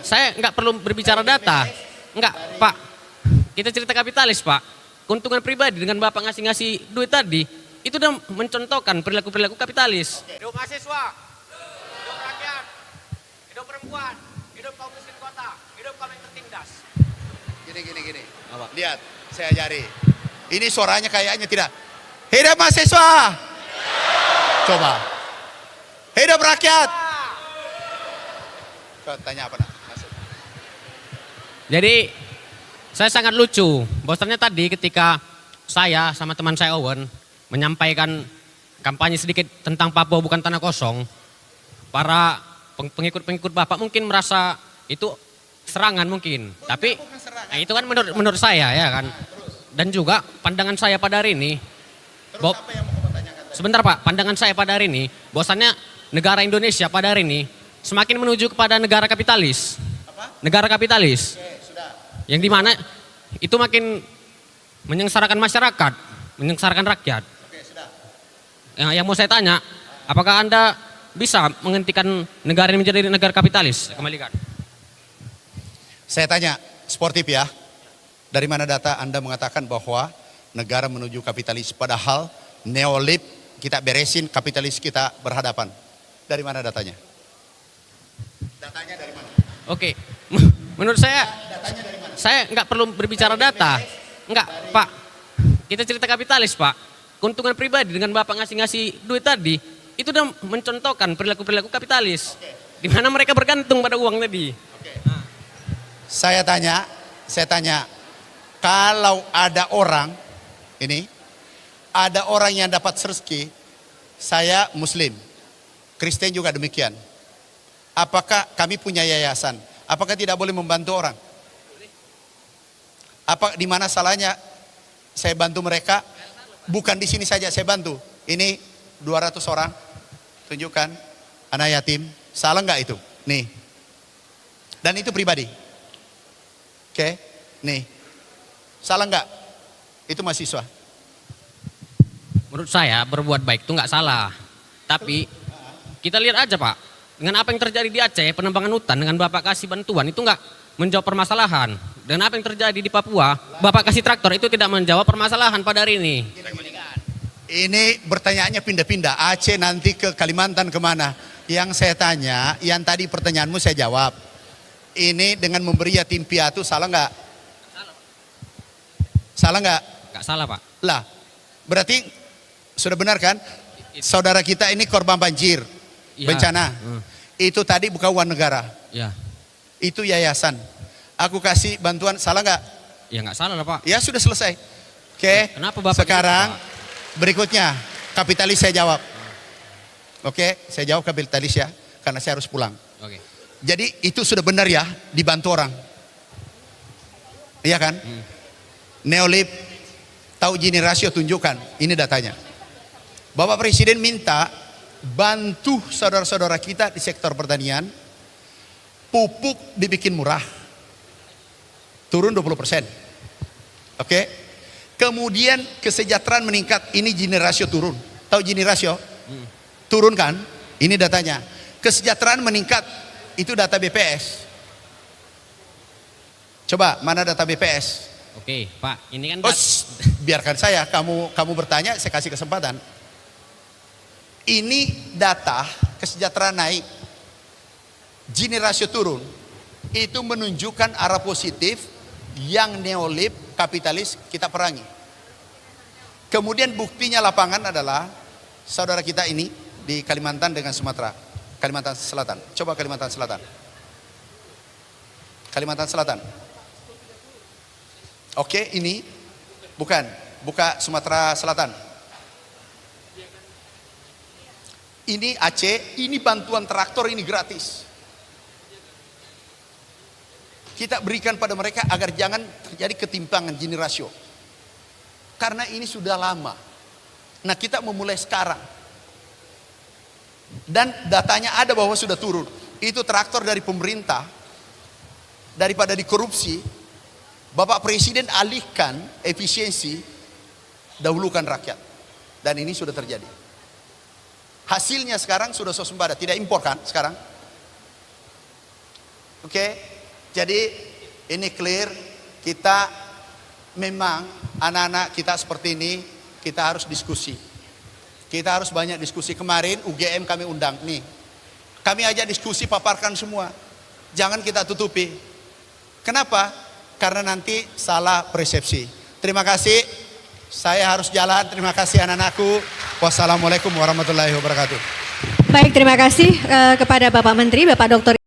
saya nggak perlu berbicara data. Enggak, Pak. Kita cerita kapitalis, Pak. Keuntungan pribadi dengan Bapak ngasih-ngasih duit tadi, itu udah mencontohkan perilaku-perilaku kapitalis. Hidup mahasiswa, hidup rakyat, hidup perempuan, hidup kaum miskin kota, hidup kaum yang tertindas. Gini. Apa? Lihat, saya ajari. Ini suaranya kayaknya tidak. Hidup mahasiswa. Coba. Hidup rakyat. Kau tanya apa nak? Jadi saya sangat lucu. Bahwasannya tadi ketika saya sama teman saya Owen menyampaikan kampanye sedikit tentang Papua bukan tanah kosong, para pengikut-pengikut Bapak mungkin merasa itu serangan mungkin. Tapi nah, itu kan menurut saya ya kan. Dan juga pandangan saya pada hari ini. Terus apa yang mau kamu tanyakan? Sebentar Pak, pandangan saya pada hari ini, bahwasannya negara Indonesia pada hari ini semakin menuju kepada negara kapitalis. Apa? Negara kapitalis. Oke, sudah. Yang dimana itu makin menyengsarakan masyarakat, menyengsarakan rakyat. Oke, sudah. Yang mau saya tanya, apakah Anda bisa menghentikan negara ini menjadi negara kapitalis? Kembalikan. Saya tanya, sportif ya. Dari mana data Anda mengatakan bahwa negara menuju kapitalis padahal neolib kita beresin, kapitalis kita berhadapan. Dari mana datanya? Datanya dari mana? Oke, menurut saya, Datanya dari mana? saya nggak perlu berbicara data. Enggak, Pak. Kita cerita kapitalis, Pak. Keuntungan pribadi dengan Bapak ngasih-ngasih duit tadi, itu udah mencontohkan perilaku-perilaku kapitalis. Di mana mereka bergantung pada uang tadi. Saya tanya, kalau ada orang, ini, ada orang yang dapat rezeki, saya Muslim, Kristen juga demikian. Apakah kami punya yayasan? Apakah tidak boleh membantu orang? Apa di mana salahnya saya bantu mereka? Bukan di sini saja saya bantu. Ini 200 orang, tunjukkan anak yatim. Salah nggak itu? Nih. Dan itu pribadi. Oke, nih. Salah nggak? Itu mahasiswa. Menurut saya berbuat baik itu nggak salah. Tapi kita lihat aja Pak, dengan apa yang terjadi di Aceh, penebangan hutan dengan Bapak kasih bantuan itu nggak menjawab permasalahan. Dan apa yang terjadi di Papua, Bapak kasih traktor itu tidak menjawab permasalahan pada hari ini. Ini bertanyaannya pindah-pindah. Aceh nanti ke Kalimantan kemana? Yang saya tanya, yang tadi pertanyaanmu saya jawab. Ini dengan memberi yatim piatu salah nggak? Salah nggak? Nggak salah Pak. Lah, berarti sudah benar kan? Saudara kita ini korban banjir, Iya. bencana. Itu tadi bukan uang negara, Ya, itu yayasan. Aku kasih bantuan, salah nggak? ya nggak salah lah Pak. Ya sudah selesai. Oke. Kenapa Bapak Sekarang gitu, Pak? berikutnya kapitalis saya jawab. Oke, saya jawab kapitalis ya, karena saya harus pulang. Oke. Jadi itu sudah benar ya, dibantu orang. Iya kan? Neolib, tahu Gini rasio tunjukkan, ini datanya. Bapak Presiden minta bantu saudara-saudara kita di sektor pertanian, pupuk dibikin murah, turun 20%. Oke? Kemudian kesejahteraan meningkat, ini Gini rasio turun. Tahu Gini rasio? Turun kan? Ini datanya. Kesejahteraan meningkat, itu data BPS. Coba mana data BPS? Oke Pak, ini kan Biarkan saya, kamu bertanya, saya kasih kesempatan. Ini data kesejahteraan naik, Gini rasio turun, itu menunjukkan arah positif yang neolib kapitalis kita perangi. Kemudian buktinya lapangan adalah saudara kita ini di Kalimantan dengan Sumatera, Kalimantan Selatan. Coba Kalimantan Selatan. Kalimantan Selatan. Oke, ini buka Sumatera Selatan. Ini Aceh, ini bantuan traktor ini gratis. Kita berikan pada mereka agar jangan terjadi ketimpangan Gini rasio. Karena ini sudah lama. Nah, kita memulai sekarang. Dan datanya ada bahwa sudah turun. Itu traktor dari pemerintah, daripada dikorupsi, Bapak Presiden alihkan efisiensi, dahulukan rakyat. Dan ini sudah terjadi. Hasilnya sekarang sudah swasembada, tidak impor kan sekarang? Oke, Jadi ini clear, kita memang anak-anak kita seperti ini, kita harus diskusi. Kita harus banyak diskusi. Kemarin UGM kami undang nih. Kami ajak diskusi, paparkan semua. Jangan kita tutupi. Kenapa? Karena nanti salah persepsi. Terima kasih. Saya harus jalan. Terima kasih anak-anakku. Wassalamualaikum warahmatullahi wabarakatuh. Baik, terima kasih kepada Bapak Menteri, Bapak Dr.